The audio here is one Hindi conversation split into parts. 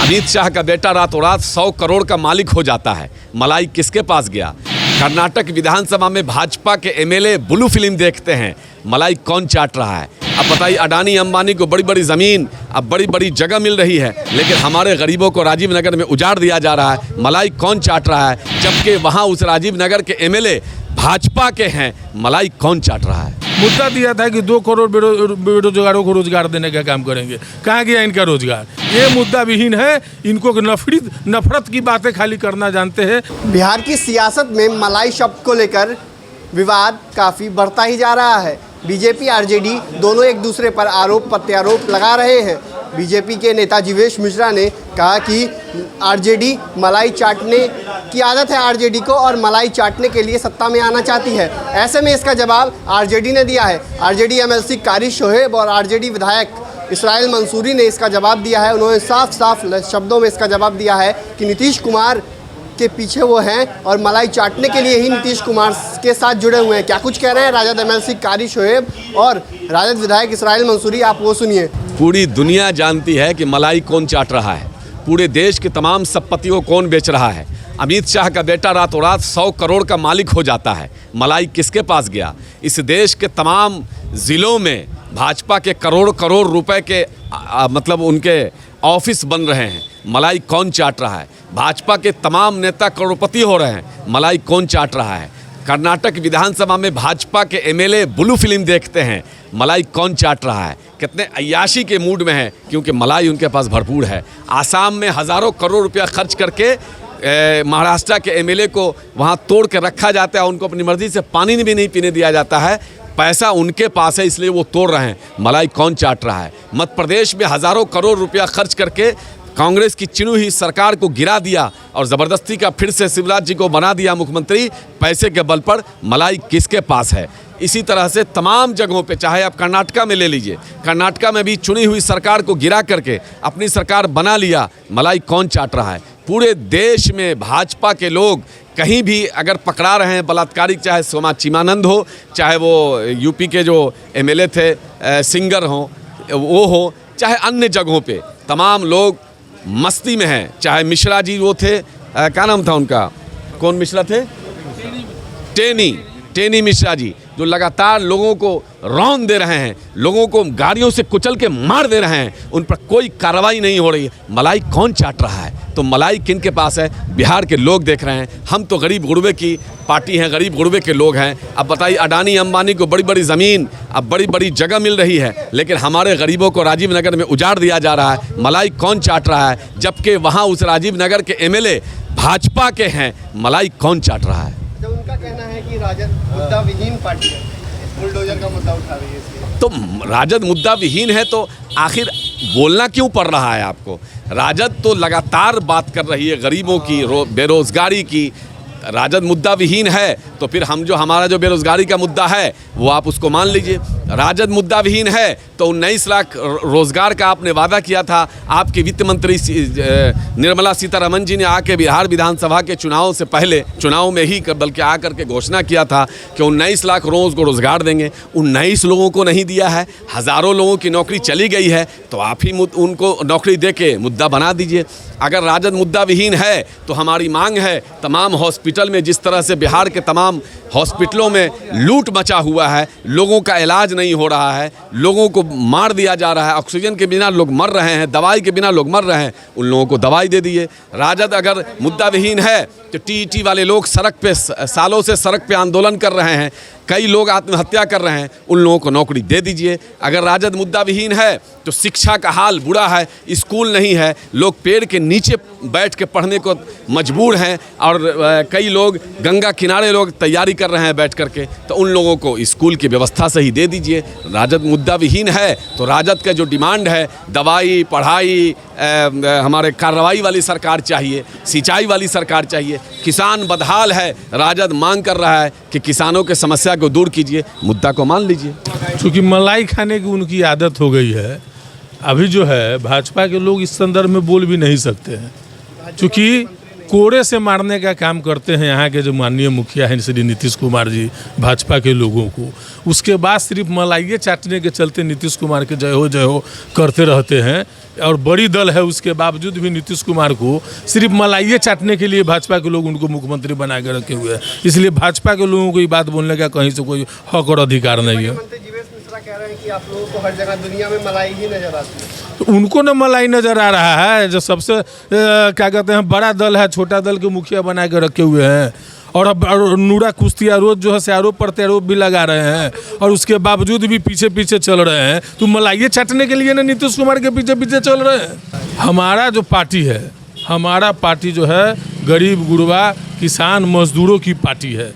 अमित शाह का बेटा रातों रात 100 करोड़ का मालिक हो जाता है, मलाई किसके पास गया? कर्नाटक विधानसभा में भाजपा के एमएलए ब्लू फिल्म देखते हैं, मलाई कौन चाट रहा है? अब बताइए, अडानी अंबानी को बड़ी बड़ी ज़मीन, अब बड़ी बड़ी जगह मिल रही है, लेकिन हमारे गरीबों को राजीव नगर में उजाड़ दिया जा रहा है, मलाई कौन चाट रहा है? जबकि वहाँ उस राजीव नगर के एमएलए भाजपा के हैं, मलाई कौन चाट रहा है? मुद्दा दिया था कि 2 करोड़ बेरोजगारों को रोजगार देने का काम करेंगे, कहाँ गया इनका रोजगार? ये मुद्दा विहीन है, इनको नफरत की बातें खाली करना जानते हैं। बिहार की सियासत में मलाई शब्द को लेकर विवाद काफ़ी बढ़ता ही जा रहा है। बीजेपी आरजेडी दोनों एक दूसरे पर आरोप प्रत्यारोप लगा रहे हैं। बीजेपी के नेता जीवेश मिश्रा ने कहा कि आरजेडी मलाई चाटने की आदत है आरजेडी को, और मलाई चाटने के लिए सत्ता में आना चाहती है। ऐसे में इसका जवाब आरजेडी ने दिया है। आरजेडी एमएलसी कारी शोएब और आरजेडी विधायक इसराइल मंसूरी ने इसका जवाब दिया है। उन्होंने साफ साफ शब्दों में इसका जवाब दिया है कि नीतीश कुमार के पीछे वो हैं और मलाई चाटने के लिए ही नीतीश कुमार के साथ जुड़े हुए हैं। क्या कुछ कह रहे हैं राजद एमएलसी कारी शोएब और राजद विधायक इसराइल मंसूरी, आप वो सुनिए। पूरी दुनिया जानती है कि मलाई कौन चाट रहा है, पूरे देश के तमाम संपत्तियों को कौन बेच रहा है। अमित शाह का बेटा रातों रात 100 करोड़ का मालिक हो जाता है, मलाई किसके पास गया? इस देश के तमाम ज़िलों में भाजपा के करोड़ करोड़ रुपए के मतलब उनके ऑफिस बन रहे हैं, मलाई कौन चाट रहा है? भाजपा के तमाम नेता करोड़पति हो रहे हैं, मलाई कौन चाट रहा है? कर्नाटक विधानसभा में भाजपा के एमएलए ब्लू फिल्म देखते हैं, मलाई कौन चाट रहा है? कितने अय्याशी के मूड में हैं, क्योंकि मलाई उनके पास भरपूर है। आसाम में हज़ारों करोड़ रुपया खर्च करके महाराष्ट्र के एमएलए को वहाँ तोड़ के रखा जाता है, उनको अपनी मर्ज़ी से पानी भी नहीं पीने दिया जाता है। पैसा उनके पास है, इसलिए वो तोड़ रहे हैं, मलाई कौन चाट रहा है? मध्य प्रदेश में हज़ारों करोड़ रुपया खर्च करके कांग्रेस की चुनी हुई सरकार को गिरा दिया और ज़बरदस्ती का फिर से शिवराज जी को बना दिया मुख्यमंत्री, पैसे के बल पर, मलाई किसके पास है? इसी तरह से तमाम जगहों पे, चाहे आप कर्नाटका में ले लीजिए, कर्नाटका में भी चुनी हुई सरकार को गिरा करके अपनी सरकार बना लिया, मलाई कौन चाट रहा है? पूरे देश में भाजपा के लोग कहीं भी अगर पकड़ा रहे हैं बलात्कारी, चाहे सोमा चिमानंद हो, चाहे वो यूपी के जो एमएलए थे सिंगर हों वो हो, चाहे अन्य जगहों पे तमाम लोग मस्ती में हैं। चाहे मिश्रा जी वो थे, क्या नाम था उनका, कौन मिश्रा थे? टेनी मिश्रा जी, जो लगातार लोगों को रौंद दे रहे हैं, लोगों को गाड़ियों से कुचल के मार दे रहे हैं, उन पर कोई कार्रवाई नहीं हो रही है, मलाई कौन चाट रहा है? तो मलाई किन के पास है? बिहार के लोग देख रहे हैं। हम तो गरीब गुरबे की पार्टी हैं, गरीब गुरबे के लोग हैं। अब बताइए, अडानी अंबानी को बड़ी बड़ी ज़मीन, अब बड़ी बड़ी जगह मिल रही है, लेकिन हमारे गरीबों को राजीव नगर में उजाड़ दिया जा रहा है, मलाई कौन चाट रहा है? जबकि वहाँ उस राजीव नगर के एमएलए भाजपा के हैं, मलाई कौन चाट रहा है? तो उनका कहना है कि राजद मुद्दा विहीन पार्टी है, बुलडोजर का मुद्दा उठा रही है इसलिए। तो राजद मुद्दा विहीन है तो आखिर बोलना क्यों पड़ रहा है आपको? राजद तो लगातार बात कर रही है गरीबों की, बेरोजगारी की। राजद मुद्दा विहीन है तो फिर हमारा जो बेरोजगारी का मुद्दा है वो आप उसको मान लीजिए। राजद मुद्दा विहीन है तो 19 लाख रोजगार का आपने वादा किया था। आपकी वित्त मंत्री निर्मला सीतारमण जी ने आके बिहार विधानसभा के चुनाव से पहले, चुनाव में ही बल्कि आकर के घोषणा किया था कि 19 लाख रोज को रोजगार देंगे। 19 लोगों को नहीं दिया है, हज़ारों लोगों की नौकरी चली गई है, तो आप ही उनको नौकरी दे के मुद्दा बना दीजिए। अगर राजद मुद्दा विहीन है तो हमारी मांग है, तमाम हॉस्पिटल में जिस तरह से बिहार के तमाम हॉस्पिटलों में लूट मचा हुआ है, लोगों का इलाज नहीं हो रहा है, लोगों को मार दिया जा रहा है, ऑक्सीजन के बिना लोग मर रहे हैं, दवाई के बिना लोग मर रहे हैं, उन लोगों को दवाई दे दिए। राजद अगर मुद्दा विहीन है तो टीईटी वाले लोग सड़क पे, सालों से सड़क पे आंदोलन कर रहे हैं, कई लोग आत्महत्या कर रहे हैं, उन लोगों को नौकरी दे दीजिए। अगर राजद मुद्दा विहीन है तो शिक्षा का हाल बुरा है, स्कूल नहीं है, लोग पेड़ के नीचे बैठ के पढ़ने को मजबूर हैं, और कई लोग गंगा किनारे लोग तैयारी कर रहे हैं बैठ करके, तो उन लोगों को स्कूल की व्यवस्था सही दे दीजिए। राजद मुद्दा विहीन है तो राजद का जो डिमांड है, दवाई, पढ़ाई, हमारे कार्रवाई वाली सरकार चाहिए, सिंचाई वाली सरकार चाहिए। किसान बदहाल है, राजद मांग कर रहा है कि किसानों के समस्या को दूर कीजिए, मुद्दा को मान लीजिए। क्योंकि मलाई खाने की उनकी आदत हो गई है। अभी जो है भाजपा के लोग इस संदर्भ में बोल भी नहीं सकते हैं, क्योंकि कोड़े से मारने का काम करते हैं यहाँ के जो माननीय मुखिया हैं श्री नीतीश कुमार जी, भाजपा के लोगों को। उसके बाद सिर्फ मलाइये चाटने के चलते नीतीश कुमार के जय हो करते रहते हैं, और बड़ी दल है उसके बावजूद भी नीतीश कुमार को सिर्फ मलाइये चाटने के लिए भाजपा के लोग उनको मुख्यमंत्री बना के रखे हुए हैं। इसलिए भाजपा के लोगों को ये बात बोलने का कहीं से कोई हक और अधिकार नहीं है। मंत्री जीवेश मिश्रा कह रहे हैं कि आप लोगों को हर जगह दुनिया में मलाई ही नजर आती है। तो उनको न मलाई नजर आ रहा है, जो सबसे क्या कहते हैं बड़ा दल है, छोटा दल के मुखिया बना के रखे हुए हैं, और अब नूरा कुश्तिया रोज जो है से आरोप प्रत्यारोप भी लगा रहे हैं, और उसके बावजूद भी पीछे पीछे चल रहे हैं। तो मलाइये चाटने के लिए ना नीतीश कुमार के पीछे पीछे चल रहे हैं। हमारा जो पार्टी है, हमारा पार्टी जो है गरीब गुरबा किसान मजदूरों की पार्टी है,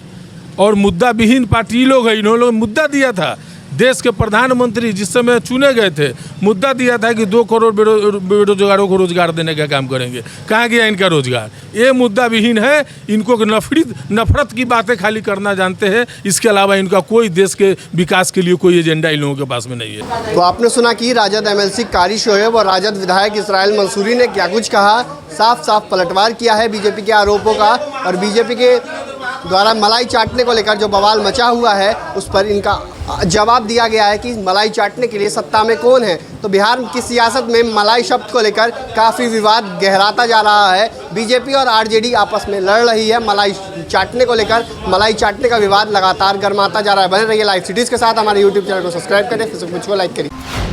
और मुद्दा विहीन पार्टी लोग है। इन्होंने मुद्दा दिया था, देश के प्रधानमंत्री जिस समय चुने गए थे, मुद्दा दिया था कि 2 करोड़ बेरोजगारों को रोजगार देने का काम करेंगे। कहाँ गया इनका रोजगार? ये मुद्दा विहीन है। इनको नफरत की बातें खाली करना जानते हैं, इसके अलावा इनका कोई देश के विकास के लिए कोई एजेंडा इन लोगों के पास में नहीं है। तो आपने सुना कि राजद एमएलसी कारी शोएब और राजद विधायक इसराइल मंसूरी ने क्या कुछ कहा। साफ साफ पलटवार किया है बीजेपी के आरोपों का, और बीजेपी के द्वारा मलाई चाटने को लेकर जो बवाल मचा हुआ है उस पर इनका जवाब दिया गया है कि मलाई चाटने के लिए सत्ता में कौन है। तो बिहार की सियासत में मलाई शब्द को लेकर काफ़ी विवाद गहराता जा रहा है। बीजेपी और आरजेडी आपस में लड़ रही है मलाई चाटने को लेकर। मलाई चाटने का विवाद लगातार गर्माता जा रहा है। बने रहिए लाइव सिटीज़ के साथ। हमारे यूट्यूब चैनल को सब्सक्राइब करें, फेसबुक पेज को लाइक करिए।